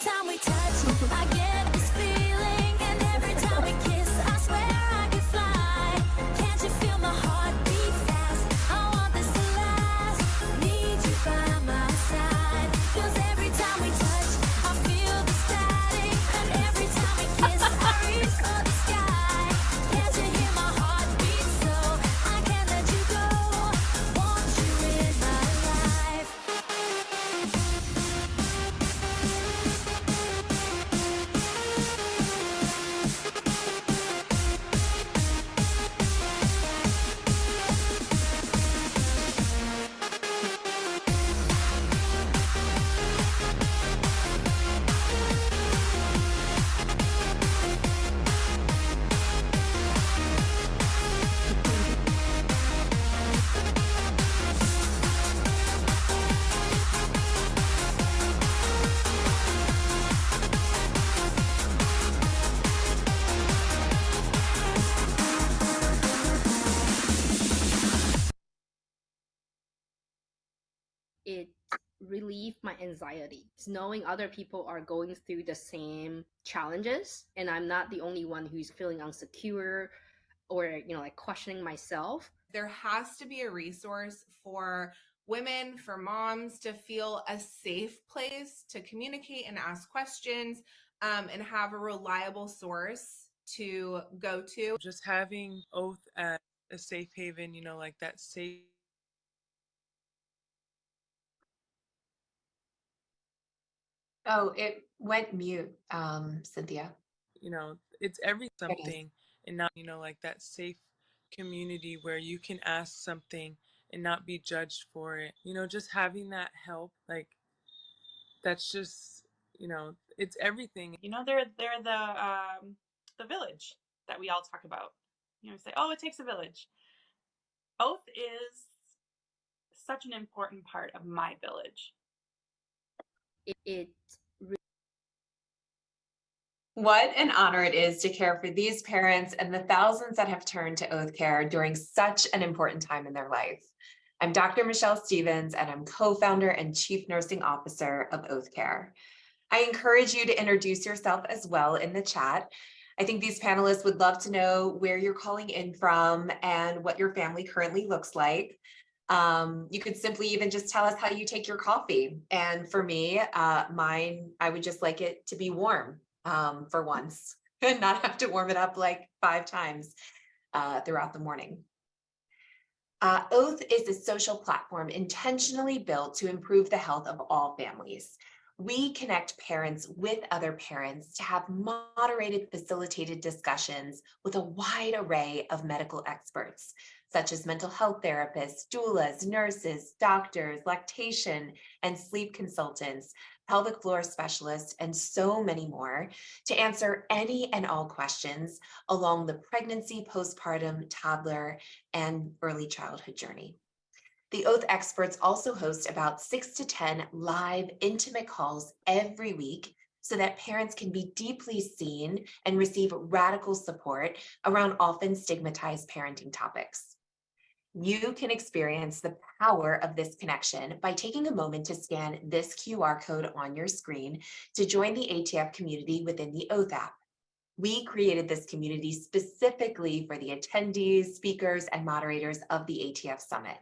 time we touch, I get this feeling, and every time we kiss, I swear I could fly. Can't you feel my heart beat fast? I want this to last. Need you by my side. 'Cause every time we touch, I feel the static, and every time we kiss, I reach for the sky. Can't you hear my heart beat so? I can't let you go. Want you in my life. It relieved my anxiety. It's knowing other people are going through the same challenges and I'm not the only one who's feeling insecure or like questioning myself. There has to be a resource for women, for moms to feel a safe place to communicate and ask questions, and have a reliable source to go to. Just having Oath as a safe haven, like that safe. Oh, it went mute, Cynthia. It's every There it is. something and not, like that safe community where you can ask something and not be judged for it. Just having that help, like that's just, it's everything. They're the village that we all talk about. We say, oh, it takes a village. Oath is such an important part of my village. What an honor it is to care for these parents and the thousands that have turned to Oath Care during such an important time in their life. I'm Dr. Michelle Stevens, and I'm co-founder and chief nursing officer of Oath Care. I encourage you to introduce yourself as well in the chat. I think these panelists would love to know where you're calling in from and what your family currently looks like. You could simply even just tell us how you take your coffee. And for me, mine, I would just like it to be warm for once and not have to warm it up like 5 times throughout the morning. Oath is a social platform intentionally built to improve the health of all families. We connect parents with other parents to have moderated, facilitated discussions with a wide array of medical experts, such as mental health therapists, doulas, nurses, doctors, lactation and sleep consultants, pelvic floor specialists, and so many more to answer any and all questions along the pregnancy, postpartum, toddler, and early childhood journey. The Oath experts also host about 6 to 10 live, intimate calls every week so that parents can be deeply seen and receive radical support around often stigmatized parenting topics. You can experience the power of this connection by taking a moment to scan this QR code on your screen to join the ATF community within the Oath app. We created this community specifically for the attendees, speakers, and moderators of the ATF Summit.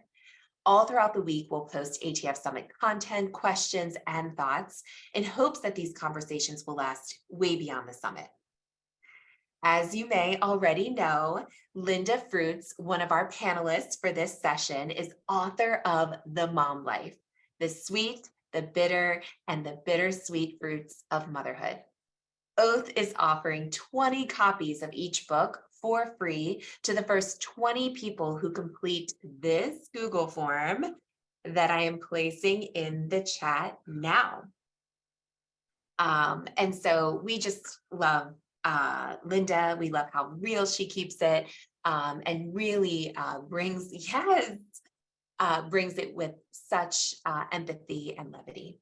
All throughout the week, we'll post ATF Summit content, questions, and thoughts in hopes that these conversations will last way beyond the summit. As you may already know, Linda Fruits, one of our panelists for this session, is author of The Mom Life, The Sweet, the Bitter, and the Bittersweet Fruits of Motherhood. Oath is offering 20 copies of each book for free to the first 20 people who complete this Google form that I am placing in the chat now. And so we just love Linda. We love how real she keeps it, and really brings it with such empathy and levity.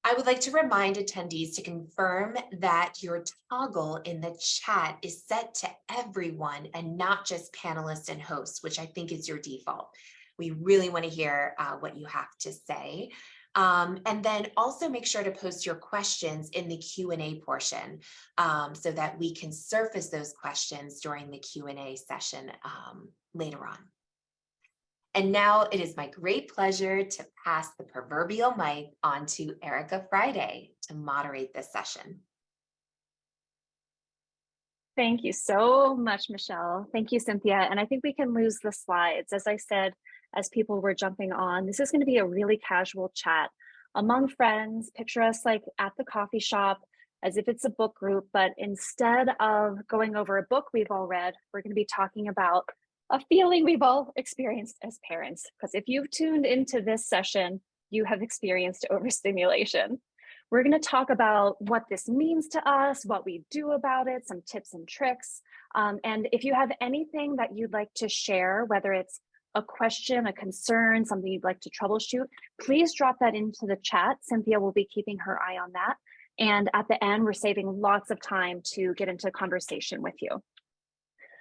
I would like to remind attendees to confirm that your toggle in the chat is set to everyone and not just panelists and hosts, which I think is your default. We really want to hear what you have to say. And then also make sure to post your questions in the Q&A portion so that we can surface those questions during the Q&A session later on. And now it is my great pleasure to pass the proverbial mic on to Erika Friday to moderate this session. Thank you so much, Michelle. Thank you, Cynthia. And I think we can lose the slides. As I said, as people were jumping on, this is going to be a really casual chat among friends. Picture us like at the coffee shop, as if it's a book group, but instead of going over a book we've all read, we're going to be talking about a feeling we've all experienced as parents. Because if you've tuned into this session, you have experienced overstimulation. We're going to talk about what this means to us, what we do about it, some tips and tricks. And if you have anything that you'd like to share, whether it's a question, a concern, something you'd like to troubleshoot, please drop that into the chat. Cynthia will be keeping her eye on that. And at the end, we're saving lots of time to get into conversation with you.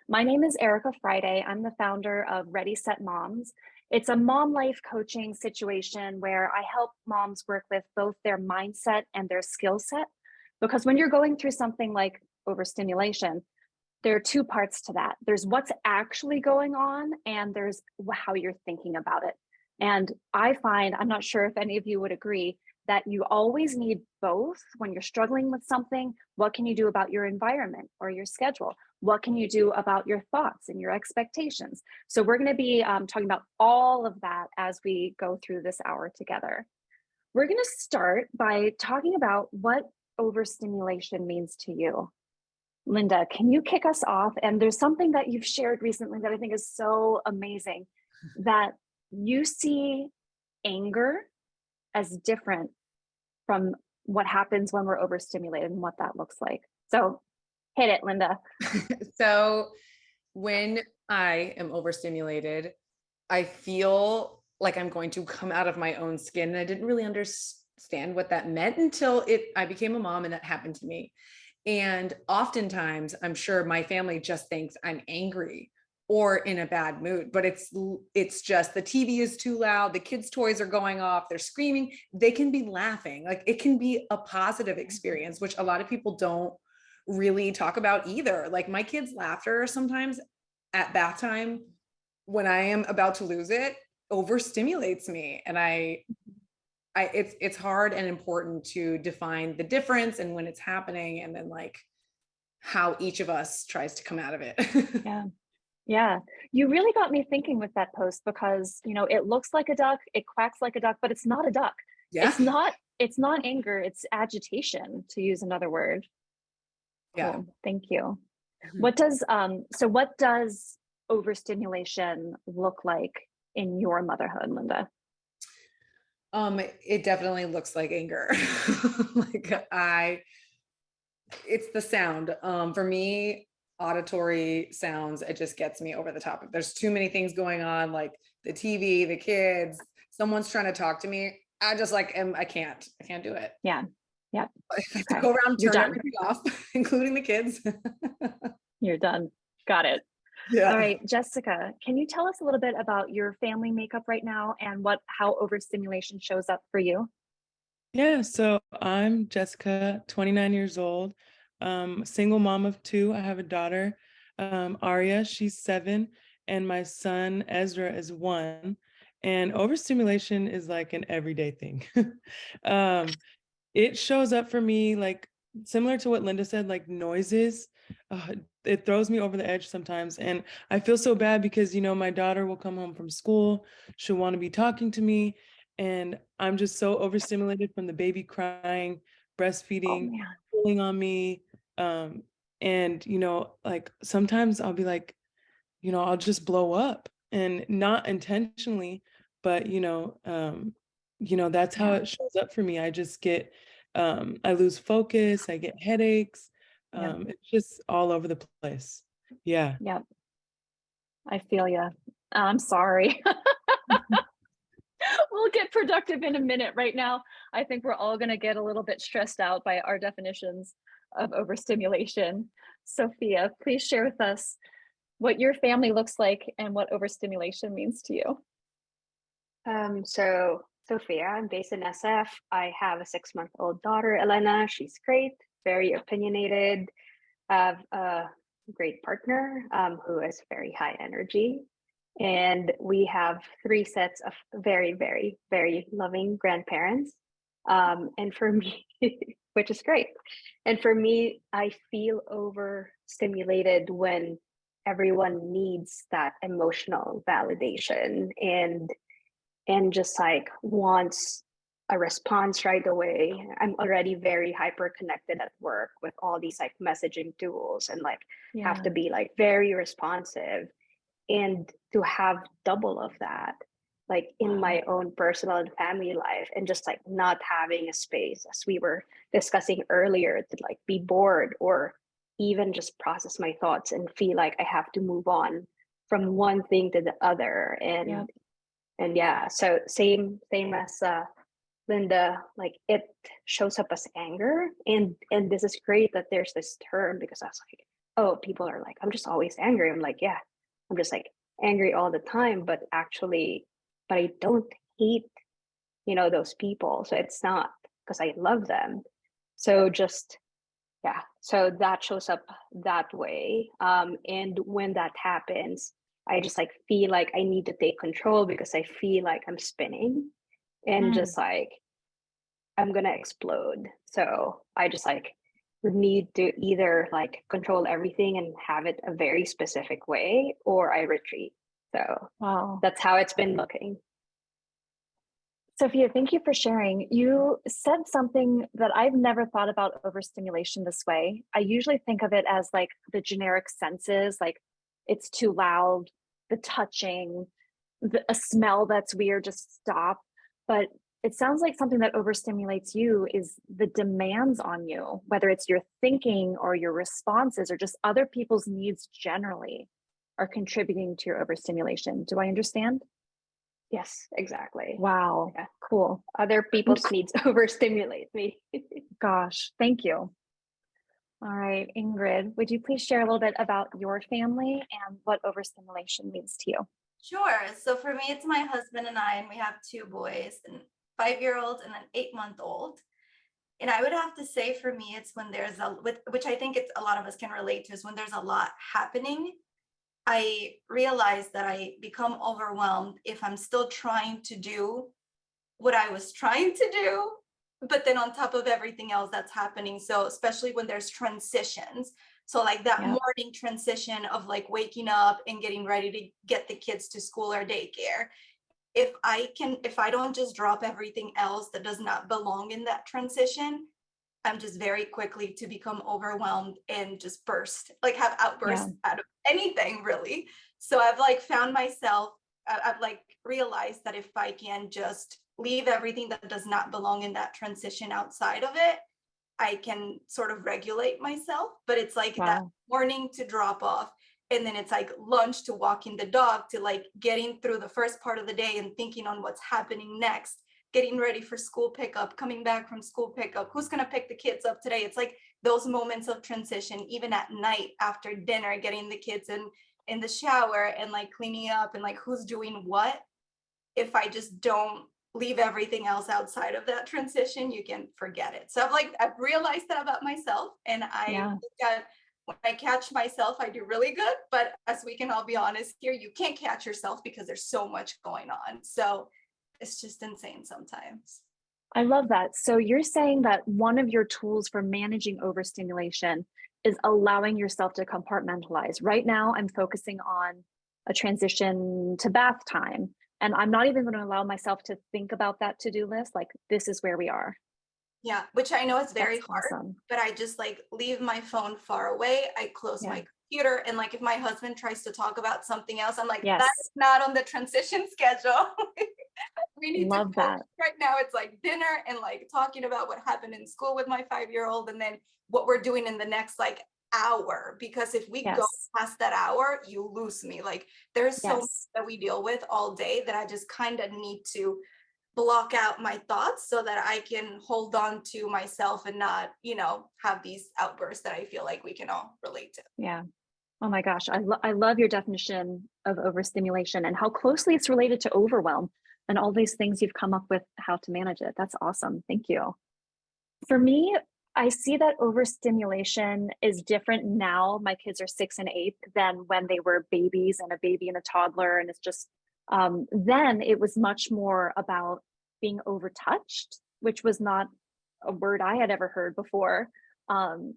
My name is Erika Friday. I'm the founder of Ready Set Moms. It's a mom life coaching situation where I help moms work with both their mindset and their skill set. Because when you're going through something like overstimulation, there are two parts to that. There's what's actually going on, and there's how you're thinking about it. And I find, I'm not sure if any of you would agree, that you always need both when you're struggling with something. What can you do about your environment or your schedule? What can you do about your thoughts and your expectations? So we're going to be talking about all of that as we go through this hour together. We're going to start by talking about what overstimulation means to you. Linda, can you kick us off? And there's something that you've shared recently that I think is so amazing, that you see anger as different from what happens when we're overstimulated and what that looks like. So hit it, Linda. So when I am overstimulated, I feel like I'm going to come out of my own skin. And I didn't really understand what that meant until I became a mom and that happened to me. And oftentimes, I'm sure my family just thinks I'm angry or in a bad mood, but it's just the TV is too loud, the kids' toys are going off, they're screaming, they can be laughing. Like, it can be a positive experience, which a lot of people don't really talk about either. Like, my kids' laughter sometimes at bath time when I am about to lose it overstimulates me. And it's hard and important to define the difference and when it's happening, and then like how each of us tries to come out of it. Yeah. You really got me thinking with that post, because, you know, it looks like a duck, it quacks like a duck, but it's not a duck. Yeah. It's not anger, it's agitation, to use another word. Yeah. Cool. Thank you. Mhm. What does overstimulation look like in your motherhood, Linda? It definitely looks like anger. It's the sound. For me, auditory sounds, it just gets me over the top. If there's too many things going on, like the TV, the kids, someone's trying to talk to me, I just I can't do it. Yeah. I have to go around, You're turn done. everything off, including the kids. You're done. Got it. Yeah. All right, Jessica, can you tell us a little bit about your family makeup right now and how overstimulation shows up for you? Yeah, so I'm Jessica, 29 years old, single mom of two. I have a daughter, Aria, she's 7, and my son Ezra is 1. And overstimulation is like an everyday thing. It shows up for me like similar to what Linda said, like noises. It throws me over the edge sometimes. And I feel so bad because, you know, my daughter will come home from school, she'll want to be talking to me, and I'm just so overstimulated from the baby crying, breastfeeding, pulling on me. And, you know, like sometimes I'll be like, you know, I'll just blow up, and not intentionally, but, that's how it shows up for me. I just get, I lose focus, I get headaches. It's just all over the place. Yeah. Yep. I feel you. I'm sorry. We'll get productive in a minute. Right now, I think we're all going to get a little bit stressed out by our definitions of overstimulation. Sophia, please share with us what your family looks like and what overstimulation means to you. So Sophia. I'm based in SF. I have a 6-month-old daughter, Elena. She's great, very opinionated. I have a great partner who is very high energy. And we have 3 sets of very, very, very loving grandparents. And for me, which is great. And for me, I feel overstimulated when everyone needs that emotional validation and just like wants a response right away. I'm already very hyper connected at work with all these like messaging tools and like have to be like very responsive, and to have double of that like in my own personal and family life, and just like not having a space, as we were discussing earlier, to like be bored or even just process my thoughts and feel like I have to move on from one thing to the other. And yeah, so same as Linda, like it shows up as anger, and this is great that there's this term, because I was like, oh, people are like, I'm just always angry. I'm like, yeah, I'm just like angry all the time, but I don't hate, those people. So it's not because I love them. So just, yeah, so that shows up that way. And when that happens, I just like feel like I need to take control, because I feel like I'm spinning and just like I'm gonna explode. So I just like need to either like control everything and have it a very specific way, or I retreat. So Wow. that's how it's been looking. Sophia, thank you for sharing. You said something that I've never thought about overstimulation this way. I usually think of it as like the generic senses, like it's too loud, the touching, a smell that's weird, just stop. But it sounds like something that overstimulates you is the demands on you, whether it's your thinking or your responses or just other people's needs generally are contributing to your overstimulation. Do I understand? Yes, exactly. Wow. Yeah. Cool. Other people's needs overstimulate me. Gosh, thank you. All right, Ingrid, would you please share a little bit about your family and what overstimulation means to you? Sure. So for me, it's my husband and I, and we have 2 boys, and 5-year-old and an 8-month-old. And I would have to say, for me, it's when there's which I think it's a lot of us can relate to, is when there's a lot happening. I realize that I become overwhelmed if I'm still trying to do what I was trying to do, but then on top of everything else that's happening. So especially when there's transitions. So like that morning transition of like waking up and getting ready to get the kids to school or daycare. If I don't just drop everything else that does not belong in that transition, I'm just very quickly to become overwhelmed and just burst, like have outbursts out of anything really. So I've like found myself, I've like realized that if I can just leave everything that does not belong in that transition outside of it, I can sort of regulate myself. But it's like that morning to drop off, and then it's like lunch to walking the dog, to like getting through the first part of the day and thinking on what's happening next, getting ready for school pickup, coming back from school pickup, who's going to pick the kids up today. It's like those moments of transition, even at night after dinner, getting the kids in the shower and like cleaning up and like who's doing what. If I just don't leave everything else outside of that transition, you can forget it. So I've realized that about myself, and I think when I catch myself, I do really good. But as we can all be honest here, you can't catch yourself because there's so much going on. So it's just insane sometimes. I love that. So you're saying that one of your tools for managing overstimulation is allowing yourself to compartmentalize. Right now, I'm focusing on a transition to bath time, and I'm not even going to allow myself to think about that to-do list. Like, this is where we are. Yeah, which I know is very That's hard, awesome. but I just like leave my phone far away. I close my computer, and like if my husband tries to talk about something else, I'm like, that's not on the transition schedule. We need to focus that. right now. It's like dinner and like talking about what happened in school with my 5-year-old, and then what we're doing in the next like hour. Because if we go past that hour, you lose me. Like there's so much that we deal with all day that I just kind of need to block out my thoughts so that I can hold on to myself and not, have these outbursts that I feel like we can all relate to. Yeah. Oh my gosh. I love your definition of overstimulation and how closely it's related to overwhelm. and all these things you've come up with how to manage it. That's awesome. Thank you. For me, I see that overstimulation is different now. My kids are 6 and 8 than when they were babies and a baby and a toddler. And it's just, then it was much more about being overtouched, which was not a word I had ever heard before.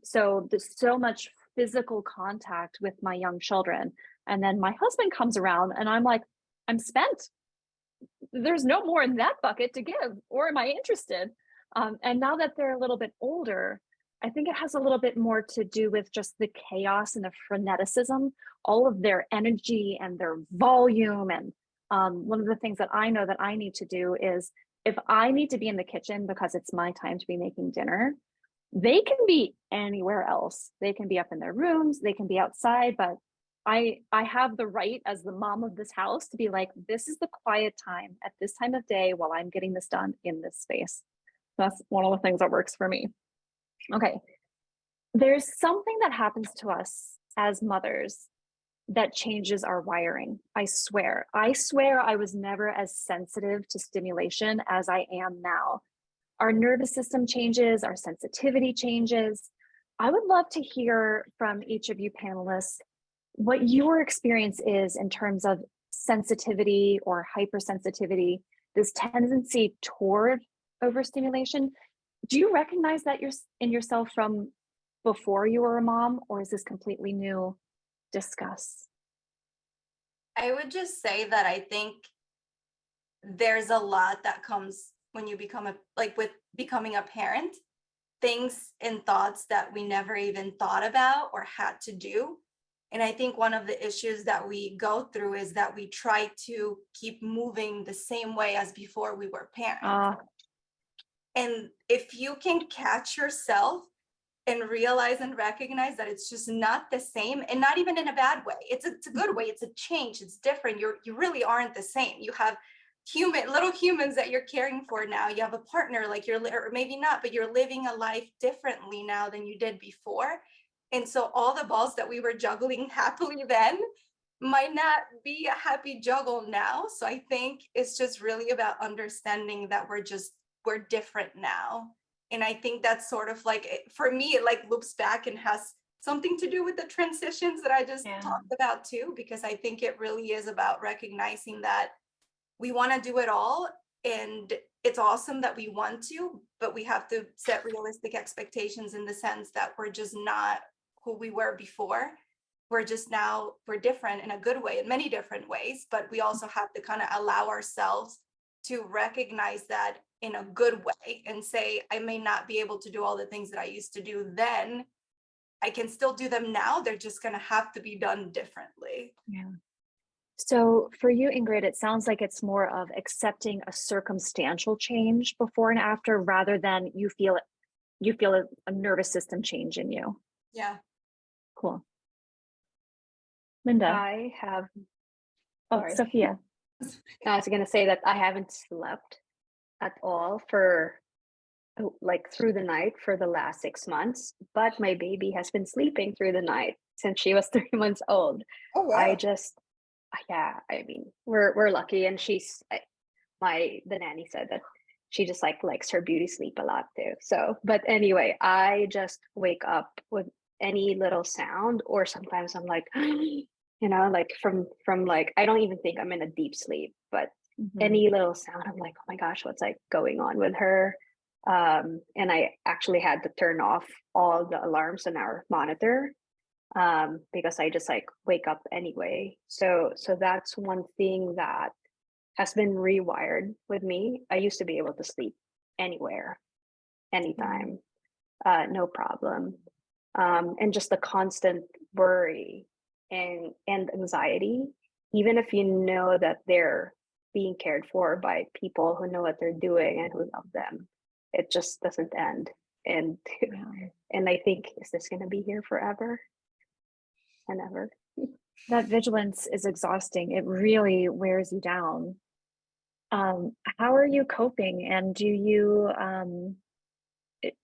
So there's so much physical contact with my young children. And then my husband comes around and I'm like, I'm spent. There's no more in that bucket to give, or am I interested? And now that they're a little bit older, I think it has a little bit more to do with just the chaos and the freneticism, all of their energy and their volume. And one of the things that I know that I need to do is if I need to be in the kitchen because it's my time to be making dinner, they can be anywhere else. They can be up in their rooms, they can be outside, but I have the right as the mom of this house to be like, this is the quiet time at this time of day while I'm getting this done in this space. That's one of the things that works for me. Okay. There's something that happens to us as mothers that changes our wiring. I swear I was never as sensitive to stimulation as I am now. Our nervous system changes, our sensitivity changes. I would love to hear from each of you panelists what your experience is in terms of sensitivity or hypersensitivity, this tendency toward overstimulation. Do you recognize that you're in yourself from before you were a mom, or is this completely new? Discuss. I would just say that I think there's a lot that comes when you become with becoming a parent, things and thoughts that we never even thought about or had to do. And I think one of the issues that we go through is that we try to keep moving the same way as before we were parents. And if you can catch yourself and realize and recognize that it's just not the same, and not even in a bad way, it's a good way, it's a change, it's different. You really aren't the same. You have little humans that you're caring for now. You have a partner, like or maybe not, but you're living a life differently now than you did before. And so all the balls that we were juggling happily then might not be a happy juggle now. So I think it's just really about understanding that we're different now. And I think that's sort of like, for me, it like loops back and has something to do with the transitions that I just talked about too, because I think it really is about recognizing that we want to do it all. And it's awesome that we want to, but we have to set realistic expectations in the sense that we're just not who we were before. We're different in a good way, in many different ways, but we also have to kind of allow ourselves to recognize that in a good way and say, I may not be able to do all the things that I used to do then. I can still do them now. They're just going to have to be done differently. Yeah. So for you, Ingrid, it sounds like it's more of accepting a circumstantial change before and after, rather than you feel a nervous system change in you. Yeah. Cool. Linda. I have. Sorry. Sophia. I was going to say that I haven't slept at all for through the night for the last 6 months, but my baby has been sleeping through the night since she was 3 months old. Oh, wow. I mean, we're lucky, and the nanny said that she just likes her beauty sleep a lot too. So, but anyway, I just wake up with any little sound, or sometimes I'm like, from I don't even think I'm in a deep sleep, but any little sound, I'm like, oh my gosh, what's going on with her? And I actually had to turn off all the alarms on our monitor, because I just wake up anyway. So that's one thing that has been rewired with me. I used to be able to sleep anywhere, anytime, no problem. And just the constant worry and anxiety, even if you know that they're being cared for by people who know what they're doing and who love them, it just doesn't end. And and I think, is this going to be here forever and ever? That vigilance is exhausting. It really wears you down. How are you coping? And do you,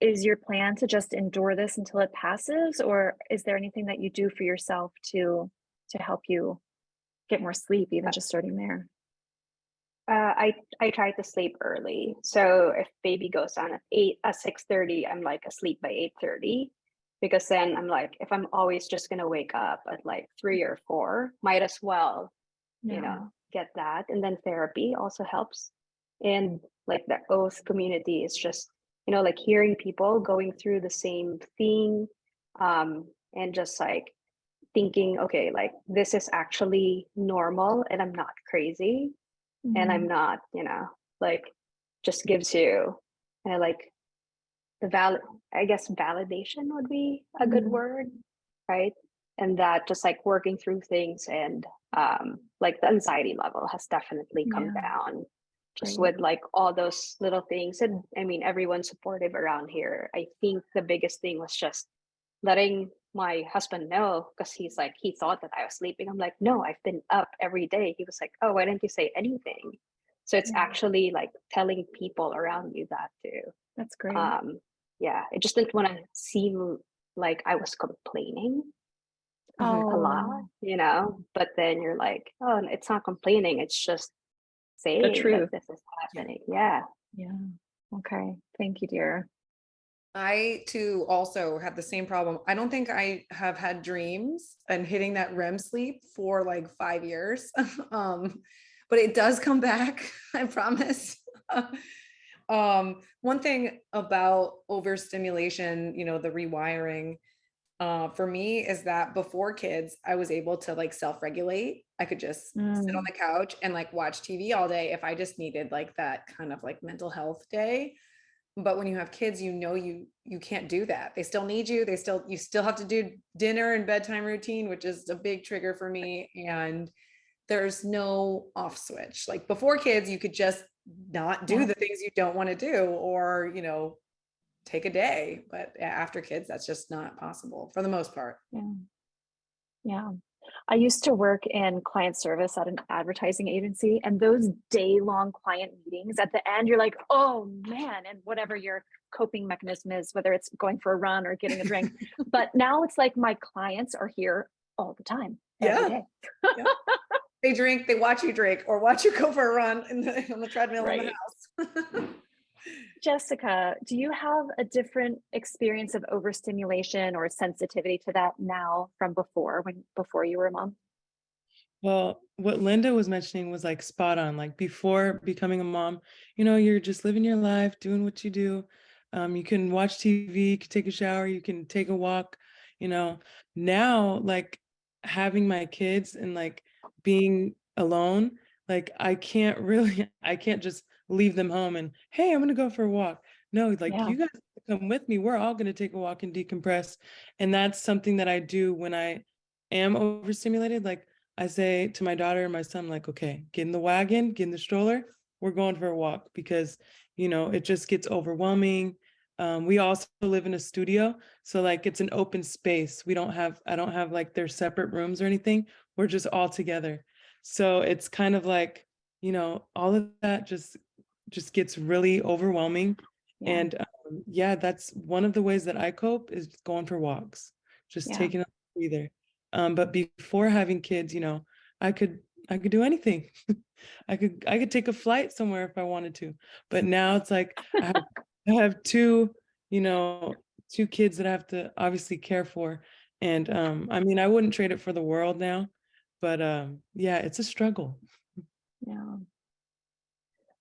is your plan to just endure this until it passes? Or is there anything that you do for yourself to help you get more sleep, even just starting there? I try to sleep early. So if baby goes on at 6:30, I'm like asleep by 8:30. Because then I'm like, if I'm always just gonna wake up at like 3 or 4, might as well, get that. And then therapy also helps. And like the oath community is just, like hearing people going through the same thing, and just like thinking, okay, like this is actually normal and I'm not crazy and I'm not, like just gives you like the I guess validation would be a good word, right? And that just like working through things and like the anxiety level has definitely come down just Great. with like all those little things. And I mean, everyone's supportive around here. I think the biggest thing was just letting my husband know, because he's like, he thought that I was sleeping. I'm like, no, I've been up every day. He was like, oh, why didn't you say anything? So it's actually like telling people around you that too. That's great. Yeah, I just didn't want to seem like I was complaining a lot, Oh, but then you're like, oh, it's not complaining, it's just the saying that truth. this is happening. Yeah. Yeah. Okay. Thank you, dear. I too also have the same problem. I don't think I have had dreams and hitting that REM sleep for like 5 years. But it does come back, I promise. One thing about overstimulation, the rewiring, for me is that before kids, I was able to like self-regulate. I could just sit on the couch and like watch TV all day if I just needed like that kind of like mental health day. But when you have kids, you can't do that. They still need you. You still have to do dinner and bedtime routine, which is a big trigger for me. And there's no off switch. Like before kids, you could just not do the things you don't want to do, or, take a day. But after kids, that's just not possible for the most part. Yeah. Yeah. I used to work in client service at an advertising agency, and those day-long client meetings at the end, you're like, oh man, and whatever your coping mechanism is, whether it's going for a run or getting a drink. But now it's like my clients are here all the time, every day. Yeah. They drink, they watch you drink, or watch you go for a run on the treadmill in the house. Jessica, do you have a different experience of overstimulation or sensitivity to that now from before you were a mom? Well, what Linda was mentioning was like spot on. Like before becoming a mom, you're just living your life, doing what you do. You can watch TV, you can take a shower, you can take a walk. Now like having my kids and like being alone, like I can't just leave them home and hey, I'm gonna go for a walk. No, like you guys come with me. We're all gonna take a walk and decompress. And that's something that I do when I am overstimulated. Like I say to my daughter and my son, like, okay, get in the wagon, get in the stroller. We're going for a walk because, it just gets overwhelming. We also live in a studio. So like it's an open space. I don't have like their separate rooms or anything. We're just all together. So it's kind of like, all of that just gets really overwhelming. And that's one of the ways that I cope is going for walks, just taking a breather. But before having kids, I could do anything. I could take a flight somewhere if I wanted to. But now it's like I have two kids that I have to obviously care for. And I mean, I wouldn't trade it for the world now, but it's a struggle. Yeah.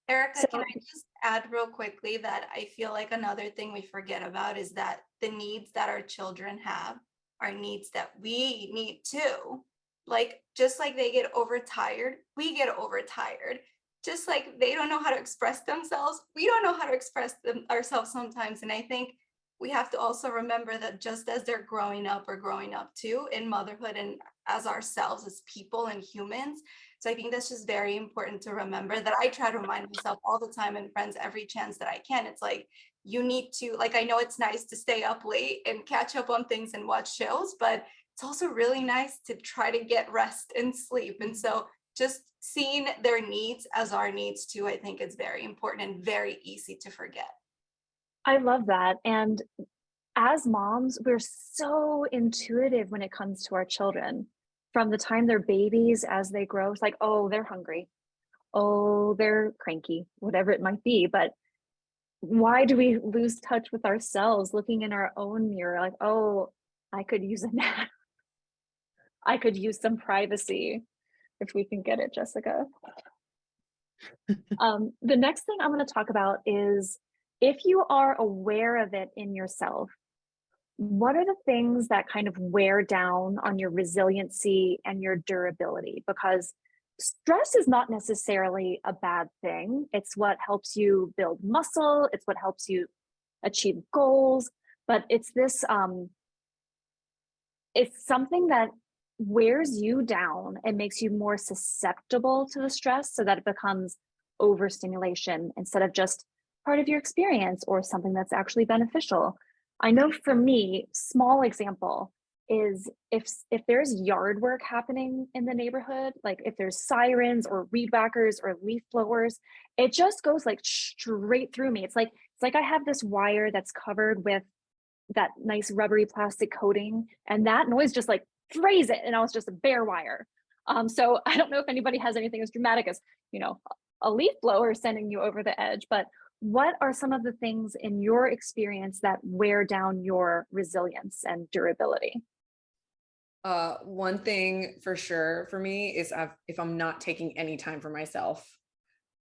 Erica, can I just add real quickly that I feel like another thing we forget about is that the needs that our children have are needs that we need too. Like, just like they get overtired, we get overtired. Just like they don't know how to express themselves, we don't know how to express ourselves sometimes. And I think we have to also remember that just as they're growing up, we're growing up too in motherhood and as ourselves, as people and humans. So I think that's just very important to remember, that I try to remind myself all the time, and friends every chance that I can. It's like, you need to, like, I know it's nice to stay up late and catch up on things and watch shows, but it's also really nice to try to get rest and sleep. And so just seeing their needs as our needs too, I think is very important and very easy to forget. I love that. And as moms, we're so intuitive when it comes to our children. From the time they're babies, as they grow, it's like, oh, they're hungry. oh, they're cranky, whatever it might be. But why do we lose touch with ourselves, looking in our own mirror like, oh, I could use a nap. I could use some privacy if we can get it, Jessica. The next thing I'm going to talk about is if you are aware of it in yourself, what are the things that kind of wear down on your resiliency and your durability? Because stress is not necessarily a bad thing. It's what helps you build muscle. It's what helps you achieve goals. But it's this, it's something that wears you down and makes you more susceptible to the stress, so that it becomes overstimulation instead of just part of your experience or something that's actually beneficial. I know for me, small example is if there's yard work happening in the neighborhood, like if there's sirens or weed whackers or leaf blowers, it just goes like straight through me. It's like I have this wire that's covered with that nice rubbery plastic coating, and that noise just like frays it, and I was just a bare wire. So I don't know if anybody has anything as dramatic as, you know, a leaf blower sending you over the edge, but what are some of the things in your experience that wear down your resilience and durability? One thing for sure for me is if I'm not taking any time for myself,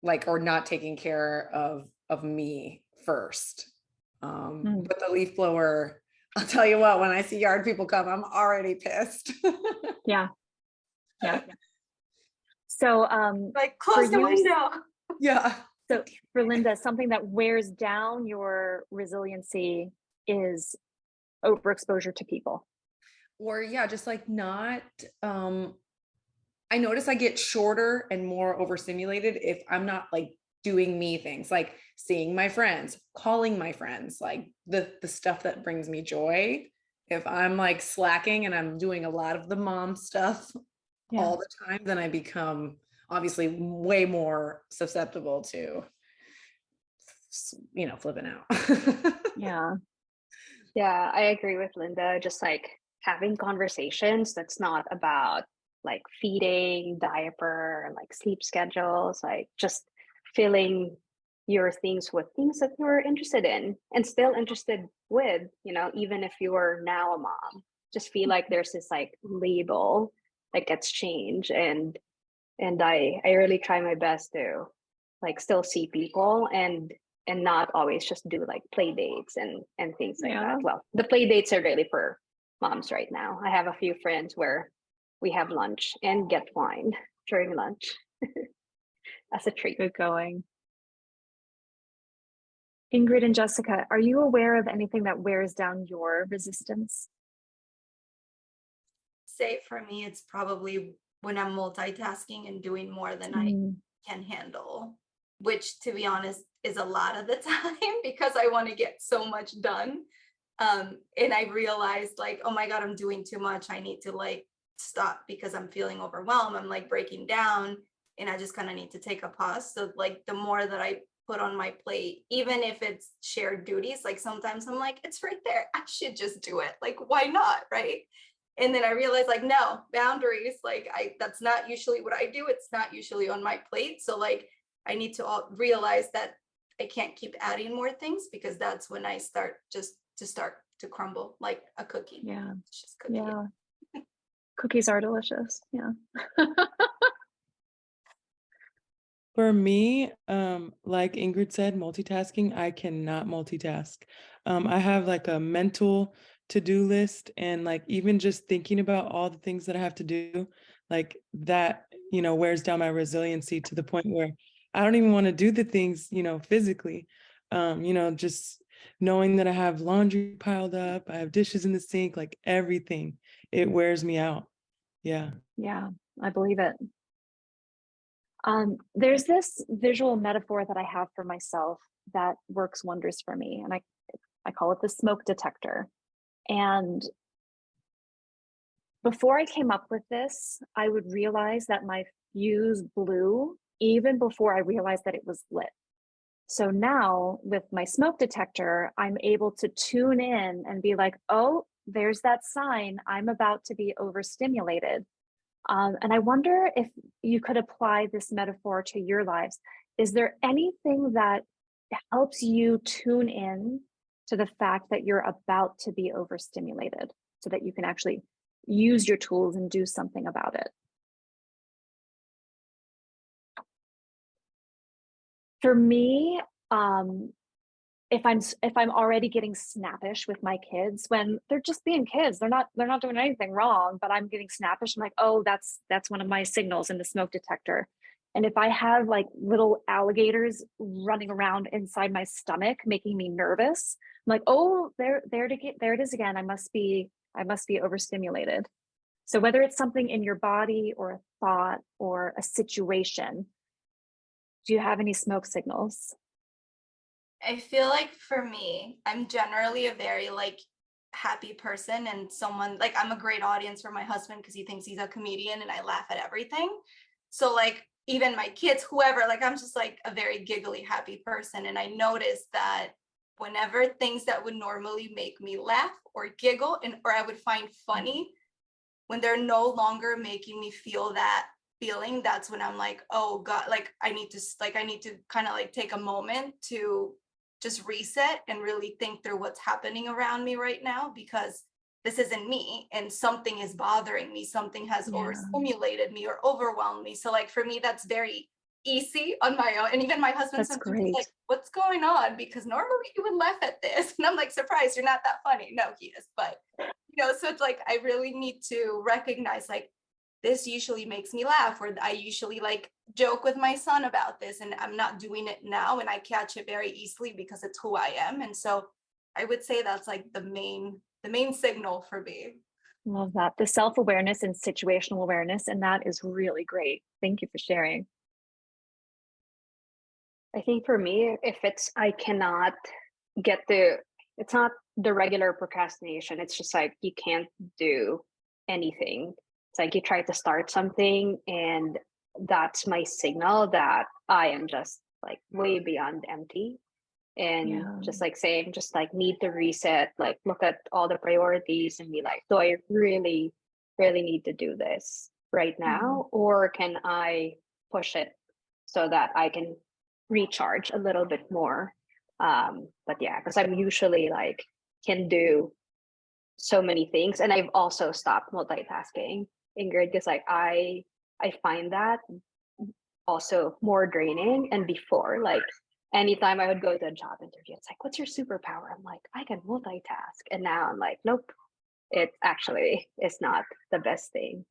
like, or not taking care of me first. But the leaf blower, I'll tell you what, when I see yard people come, I'm already pissed. Yeah. So Like, close the window. Yeah. So for Linda, something that wears down your resiliency is overexposure to people. Or yeah, just like not, I notice I get shorter and more overstimulated if I'm not like doing me things, like seeing my friends, calling my friends, like the stuff that brings me joy. If I'm like slacking and I'm doing a lot of the mom stuff all the time, then I become obviously way more susceptible to, you know, flipping out. Yeah, I agree with Linda. Just like having conversations that's not about like feeding, diaper, like sleep schedules, like just filling your things with things that you're interested in and still interested with, you know, even if you are now a mom. Just feel like there's this like label that gets changed, and I really try my best to like still see people and not always just do like play dates and things like that. Well, the play dates are really for moms right now. I have a few friends where we have lunch and get wine during lunch as a treat. Good going. Ingrid and Jessica, are you aware of anything that wears down your resistance? Say for me, it's probably when I'm multitasking and doing more than I can handle, which to be honest is a lot of the time because I want to get so much done. And I realized like, oh my God, I'm doing too much. I need to like stop because I'm feeling overwhelmed. I'm like breaking down and I just kind of need to take a pause. So like the more that I put on my plate, even if it's shared duties, like sometimes I'm like, it's right there. I should just do it. Like, why not? Right. And then I realized like, no, boundaries, like that's not usually what I do. It's not usually on my plate. So like, I need to realize that I can't keep adding more things because that's when I start to crumble like a cookie. Yeah. It's just cookie. Yeah. Cookies are delicious. Yeah. For me, like Ingrid said, multitasking, I cannot multitask. I have like a mental to-do list, and like even just thinking about all the things that I have to do, like that, you know, wears down my resiliency to the point where I don't even want to do the things, you know, physically. You know, just knowing that I have laundry piled up, I have dishes in the sink, like everything, it wears me out. Yeah. Yeah, I believe it. There's this visual metaphor that I have for myself that works wonders for me, and I call it the smoke detector. And before I came up with this, I would realize that my fuse blew even before I realized that it was lit. So now with my smoke detector, I'm able to tune in and be like, oh, there's that sign. I'm about to be overstimulated. And I wonder if you could apply this metaphor to your lives. Is there anything that helps you tune in to the fact that you're about to be overstimulated so that you can actually use your tools and do something about it? For me, if I'm already getting snappish with my kids when they're just being kids, they're not doing anything wrong, but I'm getting snappish. I'm like, oh, that's one of my signals in the smoke detector. And if I have like little alligators running around inside my stomach, making me nervous, I'm like, oh, there it is again. I must be overstimulated. So whether it's something in your body or a thought or a situation, do you have any smoke signals? I feel like for me, I'm generally a very like happy person and someone like I'm a great audience for my husband because he thinks he's a comedian and I laugh at everything. So like even my kids, whoever, like I'm just like a very giggly, happy person. And I noticed that whenever things that would normally make me laugh or giggle and or I would find funny, when they're no longer making me feel that feeling, that's when I'm like, oh God, like I need to kind of like take a moment to just reset and really think through what's happening around me right now because this isn't me and something is bothering me. Something has overstimulated me or overwhelmed me. So like for me, that's very easy on my own. And even my husband That's sometimes is great. like, what's going on? Because normally you would laugh at this. And I'm like, surprised, you're not that funny. No, he is. But so it's like I really need to recognize like this usually makes me laugh, or I usually like joke with my son about this, and I'm not doing it now, and I catch it very easily because it's who I am. And so I would say that's like the main signal for me. Love that. The self-awareness and situational awareness, and that is really great. Thank you for sharing. I think for me, if I cannot it's not the regular procrastination. It's just like you can't do anything. It's like you try to start something, and that's my signal that I am just like way beyond empty. And just like saying, just like need to reset, like look at all the priorities and be like, do I really, really need to do this right now? Or can I push it so that I can recharge a little bit more? But yeah, because I'm usually like can do so many things, and I've also stopped multitasking, Ingrid, because like I find that also more draining. And before, like anytime I would go to a job interview, it's like, what's your superpower? I'm like, I can multitask. And now I'm like, nope, it actually is not the best thing.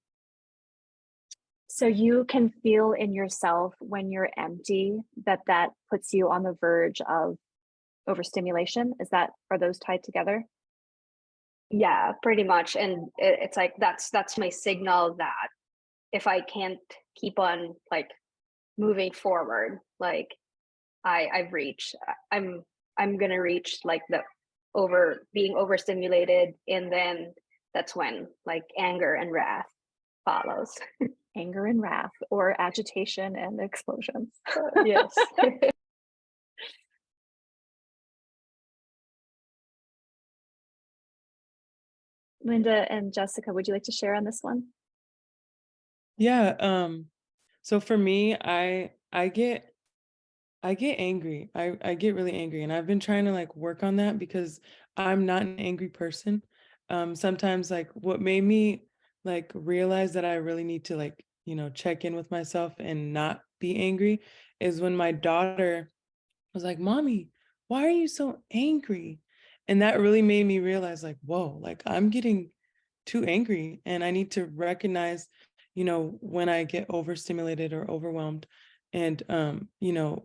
So you can feel in yourself when you're empty that puts you on the verge of overstimulation. Are those tied together? Yeah, pretty much. And it's like that's my signal that if I can't keep on like moving forward, like I've reached, I'm gonna reach like the being overstimulated, and then that's when like anger and wrath follows. Anger and wrath, or agitation and explosions. Yes. Linda and Jessica, would you like to share on this one? Yeah, so for me, I get angry. I get really angry, and I've been trying to like work on that because I'm not an angry person. Sometimes like what made me like realize that I really need to like, check in with myself and not be angry is when my daughter was like, "Mommy, why are you so angry?" And that really made me realize like, whoa, like I'm getting too angry and I need to recognize, when I get overstimulated or overwhelmed and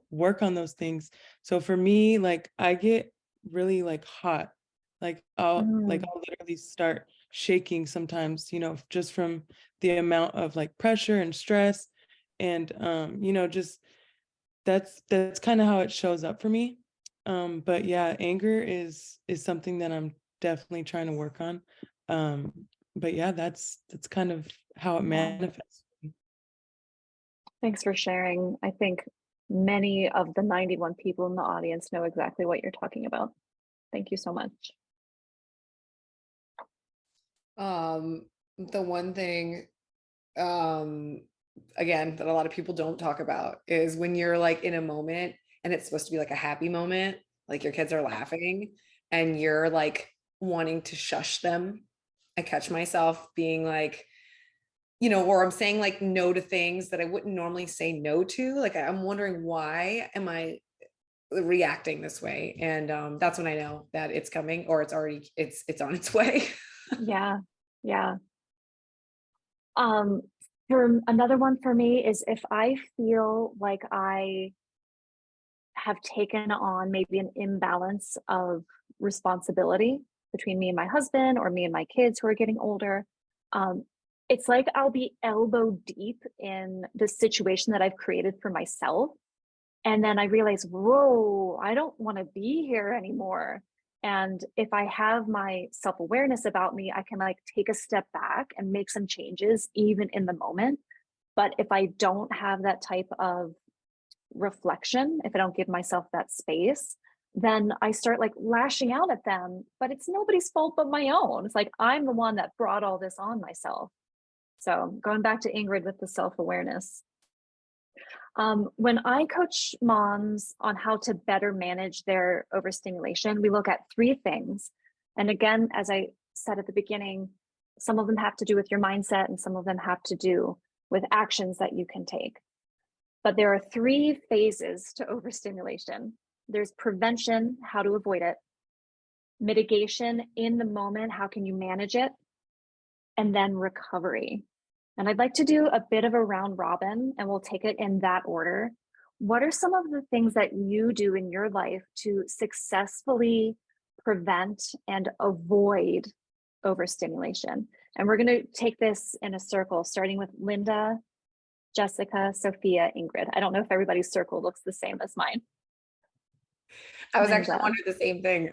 work on those things. So for me, like I get really like hot. Like I'll literally start shaking sometimes, just from the amount of like pressure and stress and just that's kind of how it shows up for me. But yeah, anger is something that I'm definitely trying to work on. Um, but yeah, that's kind of how it manifests. Thanks for sharing. I think many of the 91 people in the audience know exactly what you're talking about. Thank you so much. The one thing again, that a lot of people don't talk about is when you're like in a moment and it's supposed to be like a happy moment, like your kids are laughing and you're like wanting to shush them. I catch myself being like, or I'm saying like no to things that I wouldn't normally say no to. Like I'm wondering, why am I reacting this way? And that's when I know that it's coming, or it's on its way. Yeah. Yeah. For another one for me is if I feel like I have taken on maybe an imbalance of responsibility between me and my husband, or me and my kids who are getting older. Um, it's like I'll be elbow deep in the situation that I've created for myself. And then I realize, whoa, I don't want to be here anymore. And if I have my self-awareness about me, I can like take a step back and make some changes even in the moment. But if I don't have that type of reflection, if I don't give myself that space, then I start like lashing out at them, but it's nobody's fault but my own. It's like I'm the one that brought all this on myself. So going back to Ingrid with the self-awareness. When I coach moms on how to better manage their overstimulation, we look at three things. And again, as I said at the beginning, some of them have to do with your mindset and some of them have to do with actions that you can take. But there are three phases to overstimulation. There's prevention, how to avoid it; mitigation, in the moment, how can you manage it; and then recovery. And I'd like to do a bit of a round robin, and we'll take it in that order. What are some of the things that you do in your life to successfully prevent and avoid overstimulation? And we're going to take this in a circle, starting with Linda, Jessica, Sophia, Ingrid. I don't know if everybody's circle looks the same as mine. I was actually Linda. wondering the same thing.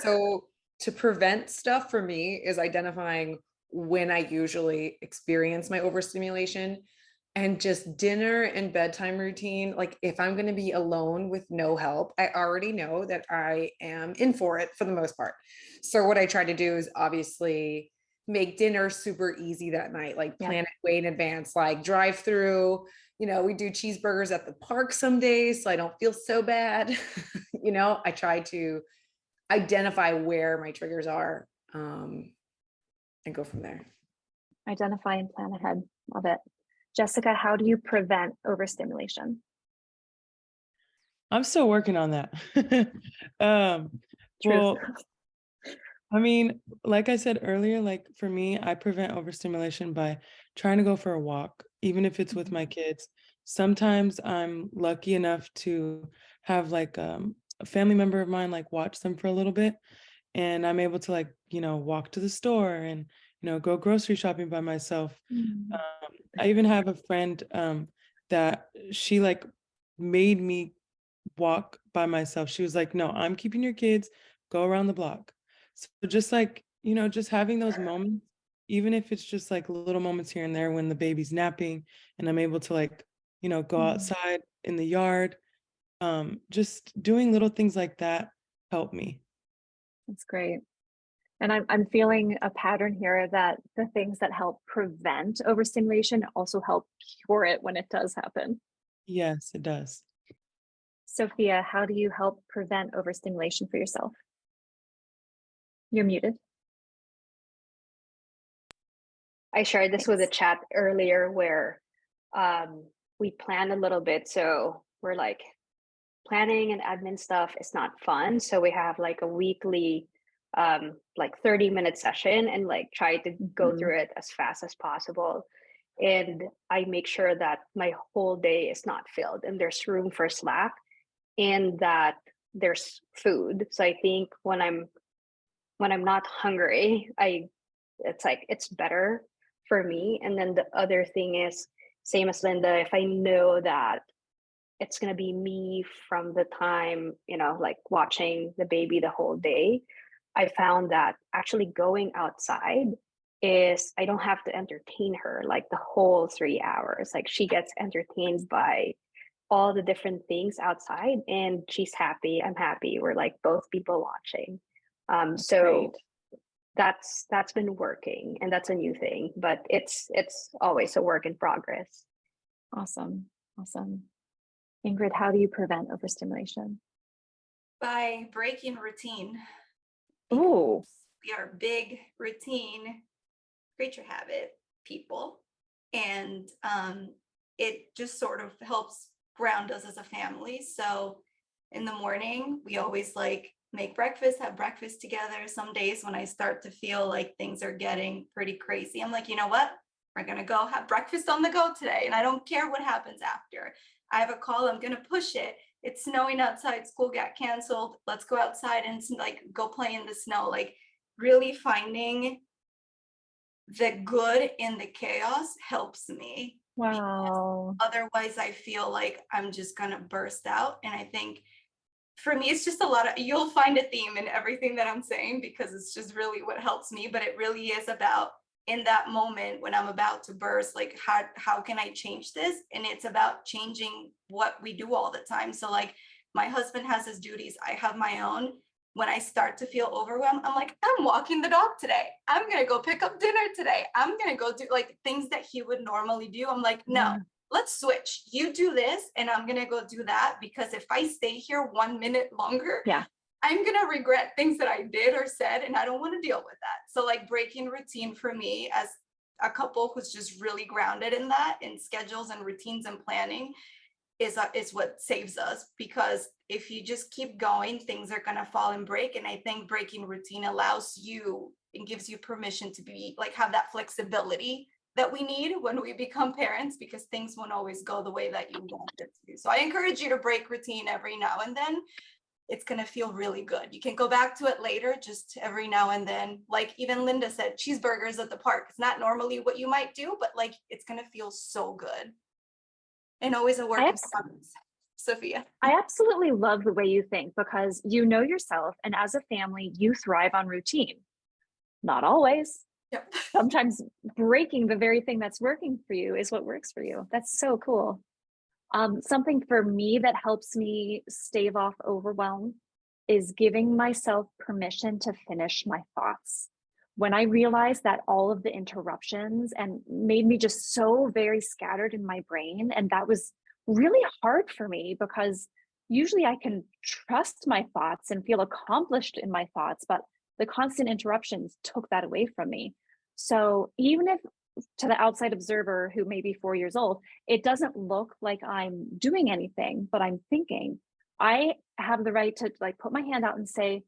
So to prevent stuff for me is identifying when I usually experience my overstimulation, and just dinner and bedtime routine. Like if I'm going to be alone with no help, I already know that I am in for it for the most part. So what I try to do is obviously make dinner super easy that night, like Yeah. plan it way in advance, like drive through, we do cheeseburgers at the park some days, so I don't feel so bad. I try to identify where my triggers are, and go from there. Identify and plan ahead. Love it. Jessica, how do you prevent overstimulation? I'm still working on that. Truth. Well, I mean, like I said earlier, like for me, I prevent overstimulation by trying to go for a walk, even if it's with my kids. Sometimes I'm lucky enough to have like a family member of mine like watch them for a little bit, and I'm able to like, walk to the store and, go grocery shopping by myself. Mm. I even have a friend that she like made me walk by myself. She was like, no, I'm keeping your kids, go around the block. So just like, just having those moments, even if it's just like little moments here and there when the baby's napping and I'm able to like, go outside in the yard, just doing little things like that help me. That's great. And I'm feeling a pattern here that the things that help prevent overstimulation also help cure it when it does happen. Yes, it does. Sophia, how do you help prevent overstimulation for yourself? You're muted. I shared this with a chat earlier where we plan a little bit. So we're like planning and admin stuff is not fun. So we have like a weekly like 30-minute session and like try to go through it as fast as possible. And I make sure that my whole day is not filled and there's room for slack and that there's food. So I think when I'm not hungry, it's like it's better for me. And then the other thing is, same as Linda, if I know that it's going to be me from the time, like watching the baby the whole day, I found that actually going outside is I don't have to entertain her like the whole 3 hours. Like she gets entertained by all the different things outside and she's happy, I'm happy, we're like both people watching. So Great. that's been working, and that's a new thing, but it's always a work in progress. Awesome. Ingrid, how do you prevent overstimulation? By breaking routine. Ooh. We are big routine creature habit people, and it just sort of helps ground us as a family. So in the morning, we always like make breakfast, have breakfast together. Some days when I start to feel like things are getting pretty crazy, I'm like, you know what? We're gonna go have breakfast on the go today, and I don't care what happens after. I have a call, I'm gonna push it. It's snowing outside, school got canceled. Let's go outside and like go play in the snow. Like really finding the good in the chaos helps me. Wow. Otherwise, I feel like I'm just gonna burst out. And I think for me, it's just a lot of, you'll find a theme in everything that I'm saying because it's just really what helps me. But it really is about in that moment when I'm about to burst, like how can I change this? And it's about changing what we do all the time. So like my husband has his duties, I have my own. When I start to feel overwhelmed, I'm like, I'm walking the dog today. I'm gonna go pick up dinner today. I'm gonna go do like things that he would normally do. I'm like, no, let's switch. You do this and I'm gonna go do that, because if I stay here 1 minute longer, Yeah. I'm gonna regret things that I did or said, and I don't want to deal with that. So like breaking routine for me as a couple who's just really grounded in that, in schedules and routines and planning, is what saves us. Because if you just keep going, things are gonna fall and break. And I think breaking routine allows you and gives you permission to be like have that flexibility that we need when we become parents, because things won't always go the way that you want it to. So I encourage you to break routine every now and then. It's going to feel really good. You can go back to it later, just every now and then. Like even Linda said, cheeseburgers at the park. It's not normally what you might do, but like it's going to feel so good. And always a work in progress. Sophia. I absolutely love the way you think, because you know yourself, and as a family, you thrive on routine. Not always. Yep. Sometimes breaking the very thing that's working for you is what works for you. That's so cool. Something for me that helps me stave off overwhelm is giving myself permission to finish my thoughts. When I realized that all of the interruptions and made me just so very scattered in my brain, and that was really hard for me, because usually I can trust my thoughts and feel accomplished in my thoughts, but the constant interruptions took that away from me. So even if to the outside observer who may be 4 years old, it doesn't look like I'm doing anything, but I'm thinking, I have the right to like put my hand out and say,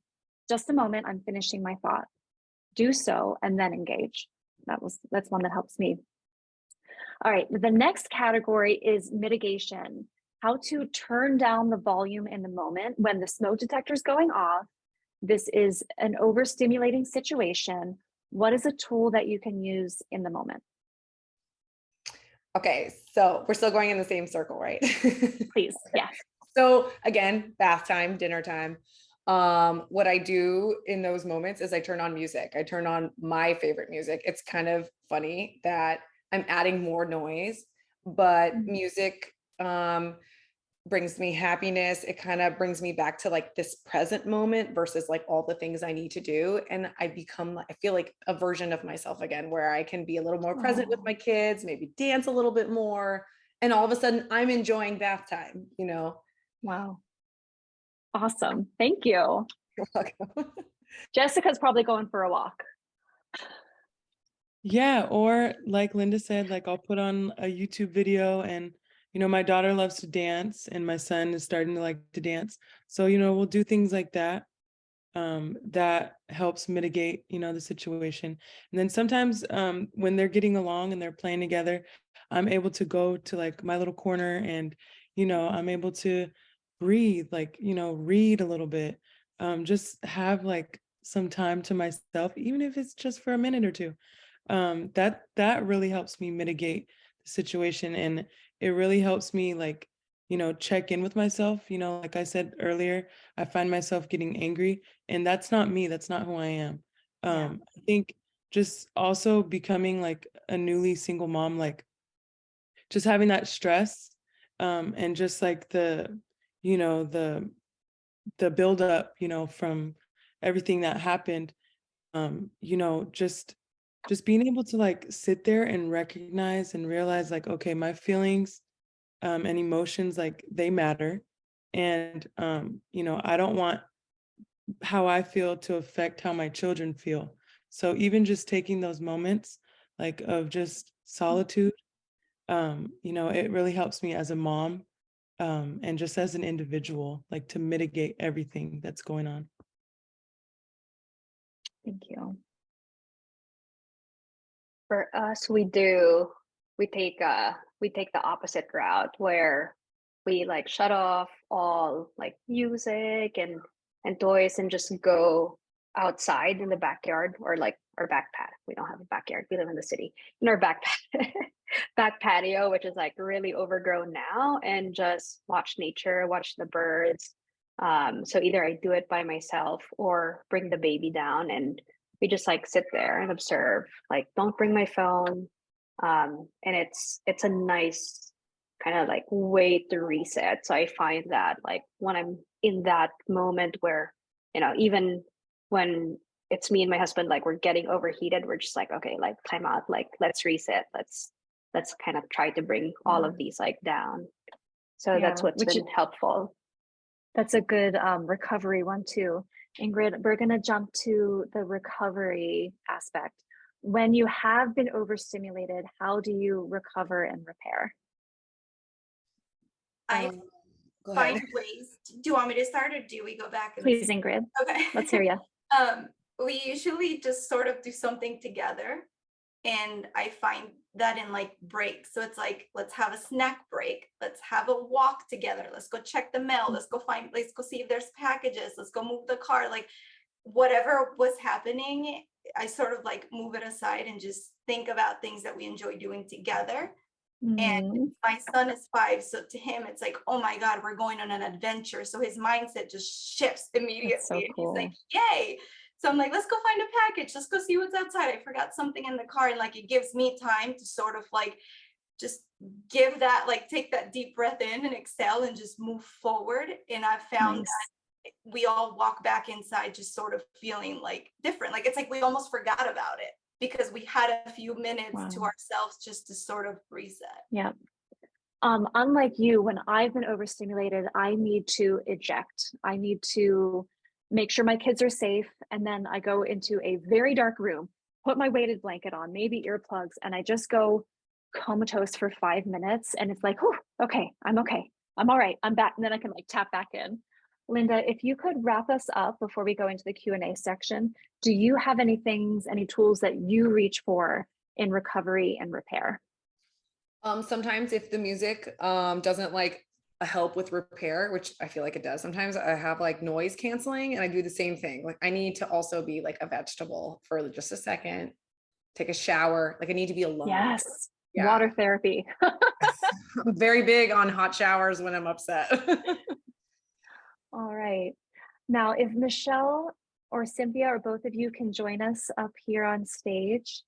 just a moment, I'm finishing my thought. Do so and then engage. That's one that helps me. All right, the next category is mitigation. How to turn down the volume in the moment when the smoke detector is going off. This is an overstimulating situation. What is a tool that you can use in the moment? Okay, so we're still going in the same circle, right? Please, yeah. So again, bath time, dinner time. What I do in those moments is I turn on music. I turn on my favorite music. It's kind of funny that I'm adding more noise, but music brings me happiness. It kind of brings me back to like this present moment versus like all the things I need to do. And I feel like a version of myself again, where I can be a little more present with my kids, maybe dance a little bit more. And all of a sudden I'm enjoying bath time, you know? Wow. Awesome. Thank you. You're welcome. Jessica's probably going for a walk. Yeah, or like Linda said, like I'll put on a YouTube video, and my daughter loves to dance and my son is starting to like to dance. So, we'll do things like that. That helps mitigate, the situation. And then sometimes when they're getting along and they're playing together, I'm able to go to like my little corner and, I'm able to breathe, like, read a little bit, just have like some time to myself, even if it's just for a minute or two. That really helps me mitigate the situation, and it really helps me like check in with myself. Like I said earlier, I find myself getting angry, and that's not me, that's not who I am. I think just also becoming like a newly single mom, like just having that stress, and just like the the buildup, from everything that happened, you know, just being able to like sit there and recognize and realize like, okay, my feelings and emotions, like they matter. And you know, I don't want how I feel to affect how my children feel. So even just taking those moments like of just solitude, you know, it really helps me as a mom, and just as an individual, like to mitigate everything that's going on. Thank you. For us, we take the opposite route where we like shut off all like music and toys and just go outside in the backyard or like our back pat. We don't have a backyard. We live in the city. In our back patio, which is like really overgrown now, and just watch nature, watch the birds. So either I do it by myself or bring the baby down and we just like sit there and observe, like don't bring my phone. And it's a nice kind of like way to reset. So I find that like when I'm in that moment where, you know, even when it's me and my husband, like we're getting overheated, we're just like, okay, like time out, like let's reset, let's kind of try to bring all of these like down. So Yeah, that's what's which been helpful. That's a good recovery one too. Ingrid, we're going to jump to the recovery aspect. When you have been overstimulated, how do you recover and repair? I Go find ahead. ways. Do you want me to start or do we go back and Please, Ingrid, okay. let's hear you. We usually just sort of do something together. And I find that in like breaks. So it's like, let's have a snack break. Let's have a walk together. Let's go check the mail. Let's go see if there's packages. Let's go move the car. Like whatever was happening, I sort of like move it aside and just think about things that we enjoy doing together. And my son is 5, so to him it's like, oh my god, we're going on an adventure, so his mindset just shifts immediately. That's so cool. He's like, yay. So I'm like, let's go find a package, let's go see what's outside, I forgot something in the car. And like it gives me time to sort of like just give that, like take that deep breath in and exhale and just move forward. And I've found Nice. that we all walk back inside just sort of feeling like different, like it's like we almost forgot about it because we had a few minutes to Wow. ourselves just to sort of reset. Yeah. Unlike you, when I've been overstimulated, I need to eject. I need to make sure my kids are safe. And then I go into a very dark room, put my weighted blanket on, maybe earplugs, and I just go comatose for 5 minutes. And it's like, oh, okay, I'm okay. I'm all right. I'm back. And then I can like tap back in. Linda, if you could wrap us up before we go into the Q&A section, do you have any things, any tools that you reach for in recovery and repair? Sometimes if the music doesn't like help with repair, which I feel like it does, sometimes I have like noise canceling and I do the same thing. Like I need to also be like a vegetable for just a second, take a shower. Like I need to be alone. Yes. Yeah. Water therapy. I'm very big on hot showers when I'm upset. All right. Now, if Michelle or Cynthia or both of you can join us up here on stage,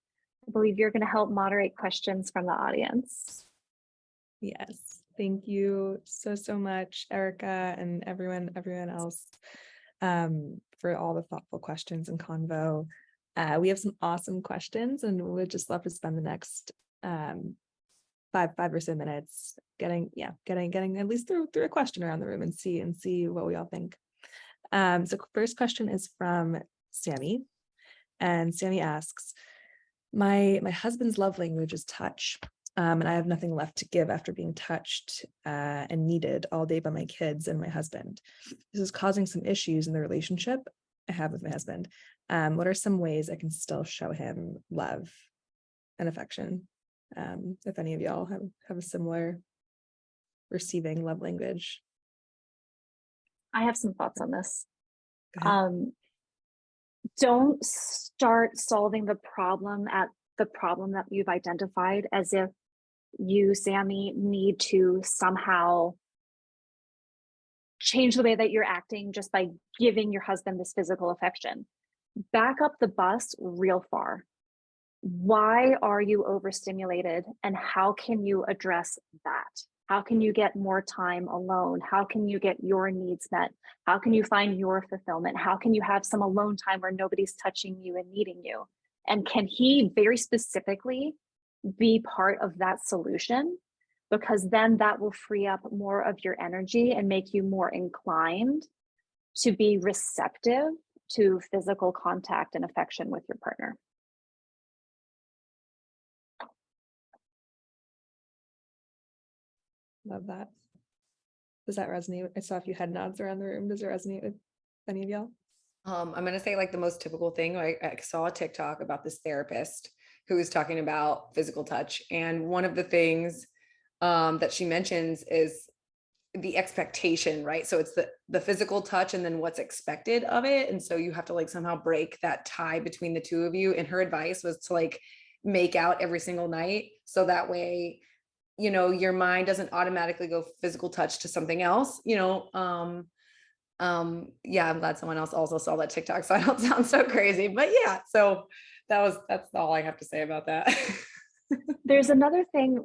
I believe you're going to help moderate questions from the audience. Yes. Thank you so much, Erika, and everyone else, for all the thoughtful questions and convo. We have some awesome questions, and we'd just love to spend the next 5 or so minutes getting at least through a question around the room and see what we all think. So first question is from Sammy, and Sammy asks, my husband's love language is touch, and I have nothing left to give after being touched and needed all day by my kids and my husband. This is causing some issues in the relationship I have with my husband. What are some ways I can still show him love and affection? If any of y'all have a similar receiving love language. I have some thoughts on this. Don't start solving the problem at the problem that you've identified as if you, Sammy, need to somehow change the way that you're acting just by giving your husband this physical affection. Back up the bus real far. Why are you overstimulated, and how can you address that? How can you get more time alone? How can you get your needs met? How can you find your fulfillment? How can you have some alone time where nobody's touching you and needing you? And can he very specifically be part of that solution? Because then that will free up more of your energy and make you more inclined to be receptive to physical contact and affection with your partner. Love that. Does that resonate? I saw a few head nods around the room. Does it resonate with any of y'all? I'm gonna say like the most typical thing. I saw a TikTok about this therapist who was talking about physical touch, and one of the things that she mentions is the expectation, right? So it's the physical touch and then what's expected of it, and so you have to like somehow break that tie between the two of you. And her advice was to like make out every single night, so that way, you know, your mind doesn't automatically go physical touch to something else, you know. Yeah, I'm glad someone else also saw that TikTok, so I don't sound so crazy, but yeah, so that's all I have to say about that. There's another thing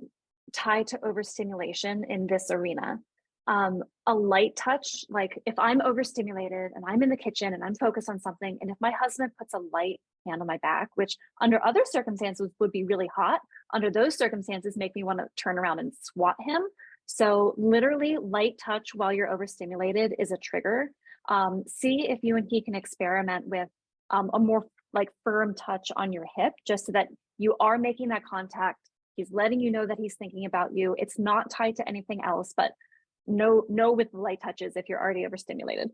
tied to overstimulation in this arena. A light touch, like if I'm overstimulated and I'm in the kitchen and I'm focused on something, and if my husband puts a light hand on my back, which under other circumstances would be really hot, under those circumstances make me want to turn around and swat him. So literally light touch while you're overstimulated is a trigger. See if you and he can experiment with a more like firm touch on your hip, just so that you are making that contact. He's letting you know that he's thinking about you. It's not tied to anything else, but no with light touches if you're already overstimulated.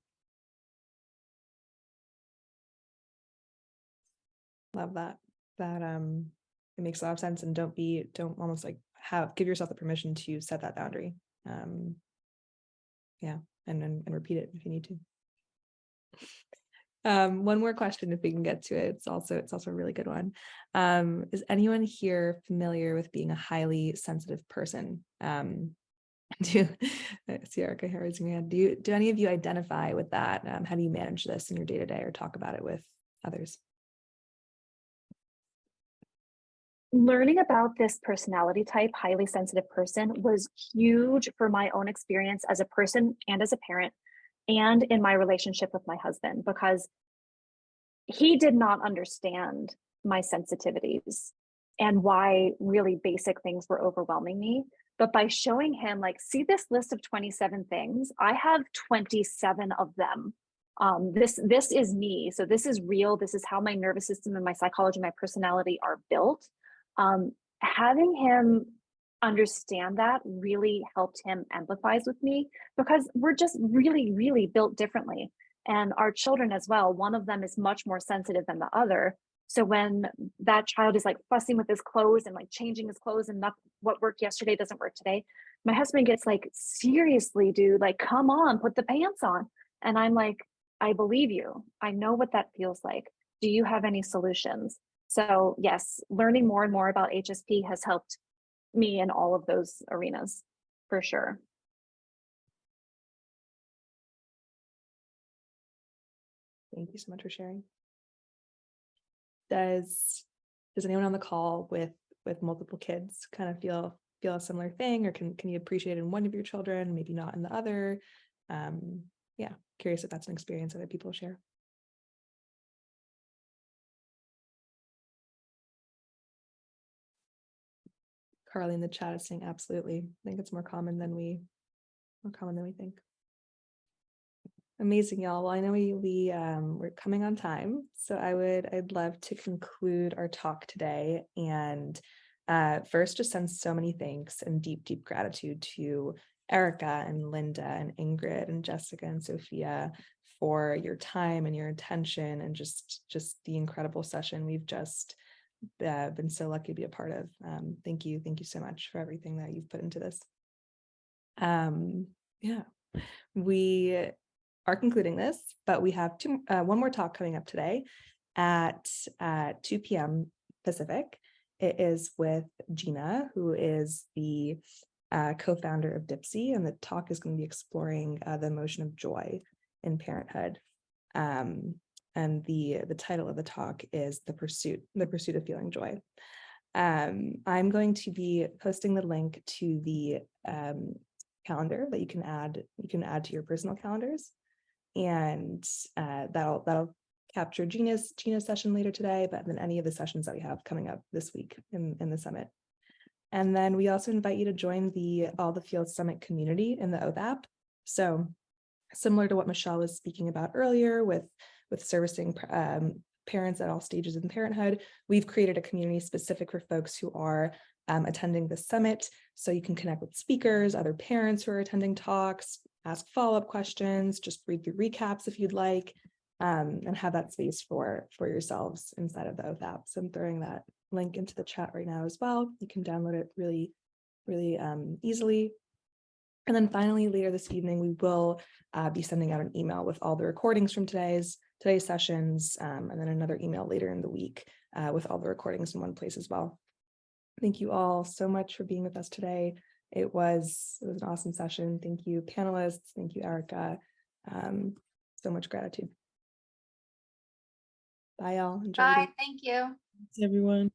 Love that. That it makes a lot of sense. And don't almost like give yourself the permission to set that boundary. Yeah, and repeat it if you need to. One more question if we can get to it. It's also a really good one. Is anyone here familiar with being a highly sensitive person? Do I see Erika here raising your hand. Do any of you identify with that? How do you manage this in your day-to-day or talk about it with others? Learning about this personality type, highly sensitive person, was huge for my own experience as a person and as a parent, and in my relationship with my husband, because he did not understand my sensitivities and why really basic things were overwhelming me. But by showing him, like, see this list of 27 things, I have 27 of them. This is me. So this is real. This is how my nervous system and my psychology, my personality are built. Having him understand that really helped him empathize with me, because we're just really, really built differently. And our children as well, one of them is much more sensitive than the other. So when that child is like fussing with his clothes and like changing his clothes, and not what worked yesterday doesn't work today, my husband gets like, seriously, dude, like, come on, put the pants on. And I'm like, I believe you. I know what that feels like. Do you have any solutions? So yes, learning more and more about HSP has helped me in all of those arenas, for sure. Thank you so much for sharing. Does anyone on the call with multiple kids kind of feel a similar thing, or can you appreciate it in one of your children, maybe not in the other? Yeah, curious if that's an experience other people share. Carly in the chat is saying absolutely. I think it's more common than we think. Amazing, y'all. Well, I know we're coming on time, so I'd love to conclude our talk today, and first just send so many thanks and deep gratitude to Erika and Linda and Ingrid and Jessica and Sophia for your time and your attention, and just the incredible session we've just been so lucky to be a part of. Thank you so much for everything that you've put into this. Yeah, we are concluding this, but we have one more talk coming up today at 2 p.m. Pacific. It is with Gina, who is the co-founder of Dipsy, and the talk is going to be exploring the emotion of joy in parenthood. And the title of the talk is the pursuit of feeling joy. I'm going to be posting the link to the calendar that you can add to your personal calendars, and that'll capture Gina's session later today, but then any of the sessions that we have coming up this week in the summit. And then we also invite you to join the All the Fields Summit community in the Oath app. So similar to what Michelle was speaking about earlier with servicing parents at all stages in parenthood, we've created a community specific for folks who are attending the summit. So you can connect with speakers, other parents who are attending talks, ask follow-up questions, just read through recaps if you'd like, and have that space for yourselves inside of the Oath app. So I'm throwing that link into the chat right now as well. You can download it really easily. And then finally, later this evening, we will be sending out an email with all the recordings from today's sessions, and then another email later in the week with all the recordings in one place as well. Thank you all so much for being with us today. It was an awesome session. Thank you, panelists. Thank you, Erika. So much gratitude. Bye, y'all. Enjoy. Bye. Thank you. Thanks, everyone.